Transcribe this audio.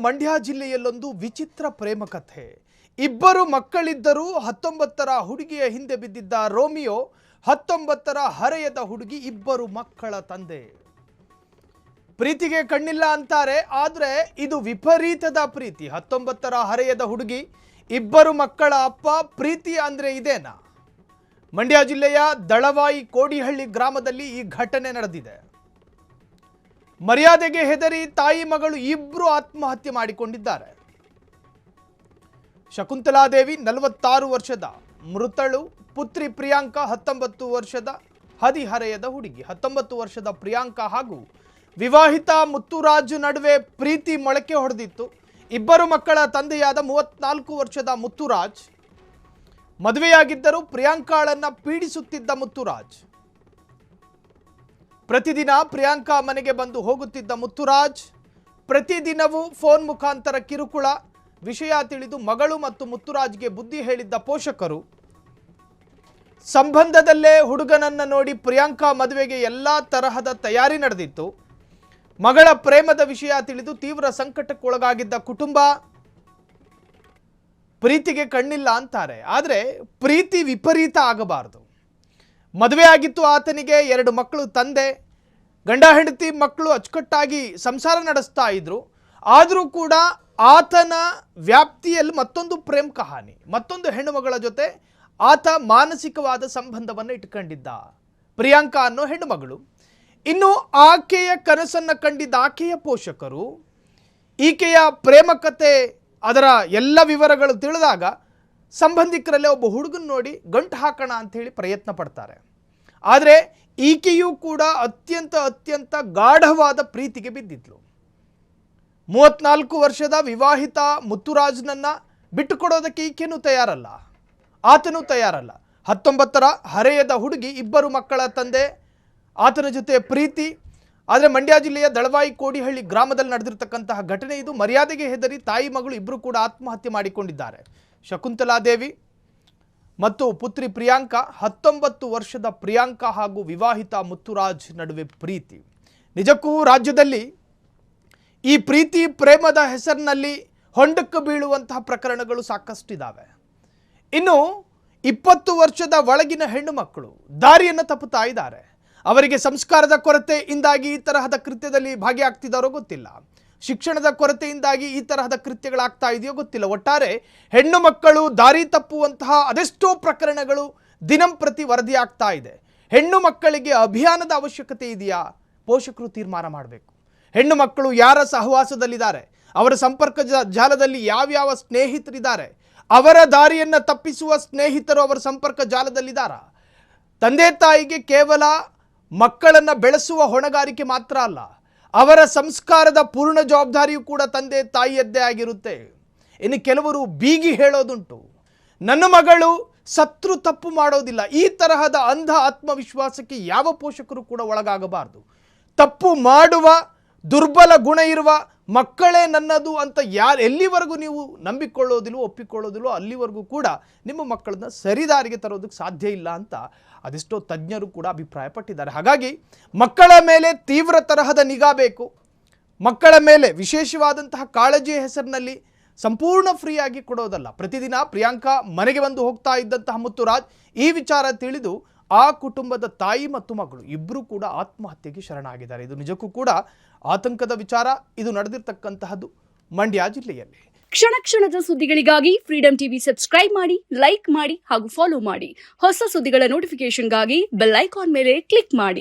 ಮಂಡ್ಯ ಜಿಲ್ಲೆಯಲ್ಲೊಂದು ವಿಚಿತ್ರ ಪ್ರೇಮ ಕಥೆ. ಇಬ್ಬರು ಮಕ್ಕಳಿದ್ದರೂ 19ರ ಹುಡುಗಿಯ ಹಿಂದೆ ಬಿದ್ದಿದ್ದ ರೋಮಿಯೋ 19ರ ಹರೆಯದ ಹುಡುಗಿ, ಇಬ್ಬರು ಮಕ್ಕಳ ತಂದೆ. ಪ್ರೀತಿಗೆ ಕಣ್ಣಿಲ್ಲ ಅಂತಾರೆ, ಆದರೆ ಇದು ವಿಪರೀತದ ಪ್ರೀತಿ. 19ರ ಹರೆಯದ ಹುಡುಗಿ, ಇಬ್ಬರು ಮಕ್ಕಳ ಅಪ್ಪ. ಪ್ರೀತಿ ಅಂದ್ರೆ ಇದೇನಾ? ಮಂಡ್ಯ ಜಿಲ್ಲೆಯ ದಳವಾಯಿ ಕೋಡಿಹಳ್ಳಿ ಗ್ರಾಮದಲ್ಲಿ ಈ ಘಟನೆ ನಡೆದಿದೆ. ಮರ್ಯಾದೆಗೆ ಹೆದರಿ ತಾಯಿ ಮಗಳು ಇಬ್ಬರು ಆತ್ಮಹತ್ಯೆ ಮಾಡಿಕೊಂಡಿದ್ದಾರೆ. ಶಕುಂತಲಾದೇವಿ 46 ವರ್ಷದ ಮೃತಳು, ಪುತ್ರಿ ಪ್ರಿಯಾಂಕಾ 19 ವರ್ಷದ ಹದಿಹರೆಯದ ಹುಡುಗಿ. 19 ವರ್ಷದ ಪ್ರಿಯಾಂಕಾ ಹಾಗೂ ವಿವಾಹಿತ ಮುತ್ತುರಾಜ್ ನಡುವೆ ಪ್ರೀತಿ ಮೊಳಕೆ ಹೊಡೆದಿತ್ತು. ಇಬ್ಬರು ಮಕ್ಕಳ ತಂದೆಯಾದ 34 ವರ್ಷದ ಮುತ್ತುರಾಜ್ ಮದುವೆಯಾಗಿದ್ದರು. ಪ್ರಿಯಾಂಕಾಳನ್ನ ಪೀಡಿಸುತ್ತಿದ್ದ ಮುತ್ತುರಾಜ್. ಪ್ರತಿದಿನ ಪ್ರಿಯಾಂಕಾ ಮನೆಗೆ ಬಂದು ಹೋಗುತ್ತಿದ್ದ ಮುತ್ತುರಾಜ್ ಪ್ರತಿದಿನವೂ ಫೋನ್ ಮುಖಾಂತರ ಕಿರುಕುಳ. ವಿಷಯ ತಿಳಿದು ಮಗಳು ಮತ್ತು ಮುತ್ತುರಾಜ್ಗೆ ಬುದ್ಧಿ ಹೇಳಿದ್ದ ಪೋಷಕರು ಸಂಬಂಧದಲ್ಲೇ ಹುಡುಗನನ್ನ ನೋಡಿ ಪ್ರಿಯಾಂಕಾ ಮದುವೆಗೆ ಎಲ್ಲಾ ತರಹದ ತಯಾರಿ ನಡೆದಿತ್ತು. ಮಗಳ ಪ್ರೇಮದ ವಿಷಯ ತಿಳಿದು ತೀವ್ರ ಸಂಕಟಕ್ಕೊಳಗಾಗಿದ್ದ ಕುಟುಂಬ. ಪ್ರೀತಿಗೆ ಕಣ್ಣಿಲ್ಲ ಅಂತಾರೆ, ಆದರೆ ಪ್ರೀತಿ ವಿಪರೀತ ಆಗಬಾರದು. ಮದುವೆ ಆಗಿತ್ತು ಆತನಿಗೆ, 2 ಮಕ್ಕಳು, ತಂದೆ, ಗಂಡ ಹೆಂಡತಿ ಮಕ್ಕಳು ಅಚ್ಚುಕಟ್ಟಾಗಿ ಸಂಸಾರ ನಡೆಸ್ತಾ ಇದ್ರು. ಆದರೂ ಕೂಡ ಆತನ ವ್ಯಾಪ್ತಿಯಲ್ಲಿ ಮತ್ತೊಂದು ಪ್ರೇಮ್ ಕಹಾನಿ, ಮತ್ತೊಂದು ಹೆಣ್ಣು ಮಗಳ ಜೊತೆ ಆತ ಮಾನಸಿಕವಾದ ಸಂಬಂಧವನ್ನು ಇಟ್ಕೊಂಡಿದ್ದ. ಪ್ರಿಯಾಂಕಾ ಅನ್ನೋ ಹೆಣ್ಣು ಮಗಳು. ಇನ್ನು ಆಕೆಯ ಕನಸನ್ನು ಕಂಡಿದ್ದ ಆಕೆಯ ಪೋಷಕರು ಈಕೆಯ ಪ್ರೇಮ ಕತೆ, ಅದರ ಎಲ್ಲ ವಿವರಗಳು ತಿಳಿದಾಗ ಸಂಬಂಧಿಕರಲ್ಲೇ ಒಬ್ಬ ಹುಡುಗನ ನೋಡಿ ಗಂಟು ಹಾಕೋಣ ಅಂಥೇಳಿ ಪ್ರಯತ್ನ ಪಡ್ತಾರೆ. ಆದರೆ ಈಕೆಯೂ ಕೂಡ ಅತ್ಯಂತ ಗಾಢವಾದ ಪ್ರೀತಿಗೆ ಬಿದ್ದಿದ್ಲು. 34 ವರ್ಷದ ವಿವಾಹಿತ ಮುತ್ತುರಾಜ್ನನ್ನ ಬಿಟ್ಟುಕೊಡೋದಕ್ಕೆ ಈಕೆನೂ ತಯಾರಲ್ಲ, ಆತನೂ ತಯಾರಲ್ಲ. 19ರ ಹರೆಯದ ಹುಡುಗಿ, ಇಬ್ಬರು ಮಕ್ಕಳ ತಂದೆ, ಆತನ ಜೊತೆ ಪ್ರೀತಿ. ಆದರೆ ಮಂಡ್ಯ ಜಿಲ್ಲೆಯ ದಳವಾಯಿ ಕೋಡಿಹಳ್ಳಿ ಗ್ರಾಮದಲ್ಲಿ ನಡೆದಿರ್ತಕ್ಕಂತಹ ಘಟನೆ ಇದು. ಮರ್ಯಾದೆಗೆ ಹೆದರಿ ತಾಯಿ ಮಗಳು ಇಬ್ಬರು ಕೂಡ ಆತ್ಮಹತ್ಯೆ ಮಾಡಿಕೊಂಡಿದ್ದಾರೆ. ಶಕುಂತಲಾದೇವಿ ಮತ್ತು ಪುತ್ರಿ ಪ್ರಿಯಾಂಕಾ. 19 ವರ್ಷದ ಪ್ರಿಯಾಂಕಾ ಹಾಗೂ ವಿವಾಹಿತ ಮುತ್ತುರಾಜ್ ನಡುವೆ ಪ್ರೀತಿ. ನಿಜಕ್ಕೂ ರಾಜ್ಯದಲ್ಲಿ ಈ ಪ್ರೀತಿ ಪ್ರೇಮದ ಹೆಸರಿನಲ್ಲಿ ಹೊಂಡಕ್ಕೆ ಬೀಳುವಂತಹ ಪ್ರಕರಣಗಳು ಸಾಕಷ್ಟಿದ್ದಾವೆ. ಇನ್ನು 20 ವರ್ಷದ ಒಳಗಿನ ಹೆಣ್ಣು ಮಕ್ಕಳು ದಾರಿಯನ್ನು ತಪ್ಪುತ್ತಾ ಇದ್ದಾರೆ. ಅವರಿಗೆ ಸಂಸ್ಕಾರದ ಕೊರತೆಯಿಂದಾಗಿ ಈ ತರಹದ ಕೃತ್ಯದಲ್ಲಿ ಭಾಗಿಯಾಗ್ತಿದ್ದಾರೋ ಗೊತ್ತಿಲ್ಲ, ಶಿಕ್ಷಣದ ಕೊರತೆಯಿಂದಾಗಿ ಈ ತರಹದ ಕೃತ್ಯಗಳಾಗ್ತಾ ಇದೆಯೋ ಗೊತ್ತಿಲ್ಲ. ಒಟ್ಟಾರೆ ಹೆಣ್ಣು ಮಕ್ಕಳು ದಾರಿ ತಪ್ಪುವಂತಹ ಅದೆಷ್ಟೋ ಪ್ರಕರಣಗಳು ದಿನಂಪ್ರತಿ ವರದಿಯಾಗ್ತಾ ಇದೆ. ಹೆಣ್ಣು ಮಕ್ಕಳಿಗೆ ಅಭಿಯಾನದ ಅವಶ್ಯಕತೆ ಇದೆಯಾ? ಪೋಷಕರು ತೀರ್ಮಾನ ಮಾಡಬೇಕು. ಹೆಣ್ಣು ಮಕ್ಕಳು ಯಾರ ಸಹವಾಸದಲ್ಲಿದ್ದಾರೆ, ಅವರ ಸಂಪರ್ಕ ಜಾಲದಲ್ಲಿ ಯಾವ್ಯಾವ ಸ್ನೇಹಿತರಿದ್ದಾರೆ, ಅವರ ದಾರಿಯನ್ನು ತಪ್ಪಿಸುವ ಸ್ನೇಹಿತರು ಅವರ ಸಂಪರ್ಕ ಜಾಲದಲ್ಲಿದ್ದಾರಾ? ತಂದೆ ತಾಯಿಗೆ ಕೇವಲ ಮಕ್ಕಳನ್ನು ಬೆಳೆಸುವ ಹೊಣೆಗಾರಿಕೆ ಮಾತ್ರ ಅಲ್ಲ, ಅವರ ಸಂಸ್ಕಾರದ ಪೂರ್ಣ ಜವಾಬ್ದಾರಿಯೂ ಕೂಡ ತಂದೆ ತಾಯಿಯದ್ದೇ ಆಗಿರುತ್ತೆ. ಇನ್ನು ಕೆಲವರು ಬೀಗಿ ಹೇಳೋದುಂಟು, ನನ್ನ ಮಗಳು ಸತ್ರು ತಪ್ಪು ಮಾಡೋದಿಲ್ಲ. ಈ ತರಹದ ಅಂಧ ಆತ್ಮವಿಶ್ವಾಸಕ್ಕೆ ಯಾವ ಪೋಷಕರು ಕೂಡ ಒಳಗಾಗಬಾರ್ದು. ತಪ್ಪು ಮಾಡುವ ದುರ್ಬಲ ಗುಣ ಇರುವ ಮಕ್ಕಳೇ ನನ್ನದು ಅಂತ ಎಲ್ಲಿವರೆಗೂ ನೀವು ನಂಬಿಕೊಳ್ಳೋದಿಲ್ವೋ, ಒಪ್ಪಿಕೊಳ್ಳೋದಿಲ್ವೋ, ಅಲ್ಲಿವರೆಗೂ ಕೂಡ ನಿಮ್ಮ ಮಕ್ಕಳನ್ನ ಸರಿದಾರಿಗೆ ತರೋದಕ್ಕೆ ಸಾಧ್ಯ ಇಲ್ಲ ಅಂತ ಅದೆಷ್ಟೋ ತಜ್ಞರು ಕೂಡ ಅಭಿಪ್ರಾಯಪಟ್ಟಿದ್ದಾರೆ. ಹಾಗಾಗಿ ಮಕ್ಕಳ ಮೇಲೆ ತೀವ್ರ ತರಹದ ನಿಗಾ ಬೇಕು. ಮಕ್ಕಳ ಮೇಲೆ ವಿಶೇಷವಾದಂತಹ ಕಾಳಜಿಯ ಹೆಸರಿನಲ್ಲಿ ಸಂಪೂರ್ಣ ಫ್ರೀಯಾಗಿ ಕೊಡೋದಲ್ಲ. ಪ್ರತಿದಿನ ಪ್ರಿಯಾಂಕಾ ಮನೆಗೆ ಬಂದು ಹೋಗ್ತಾ ಇದ್ದಂತಹ ಮುತ್ತುರಾಜ್ ಈ ವಿಚಾರ ತಿಳಿದು ಆ ಕುಟುಂಬದ ತಾಯಿ ಮತ್ತು ಮಗಳು ಇಬ್ಬರು ಕೂಡ ಆತ್ಮಹತ್ಯೆಗೆ ಶರಣಾಗಿದ್ದಾರೆ. ಇದು ನಿಜಕ್ಕೂ ಕೂಡ ಆತಂಕದ ವಿಚಾರ. ಇದು ನಡೆದಿರ್ತಕ್ಕಂತಹದ್ದು ಮಂಡ್ಯ ಜಿಲ್ಲೆಯಲ್ಲಿ. ಕ್ಷಣ ಕ್ಷಣದ ಸುದ್ದಿಗಳಿಗಾಗಿ ಫ್ರೀಡಂ ಟಿವಿ ಸಬ್ಸ್ಕ್ರೈಬ್ ಮಾಡಿ, ಲೈಕ್ ಮಾಡಿ ಹಾಗೂ ಫಾಲೋ ಮಾಡಿ. ಹೊಸ ಸುದ್ದಿಗಳ ನೋಟಿಫಿಕೇಶನ್ಗಾಗಿ ಬೆಲ್ ಐಕಾನ್ ಮೇಲೆ ಕ್ಲಿಕ್ ಮಾಡಿ.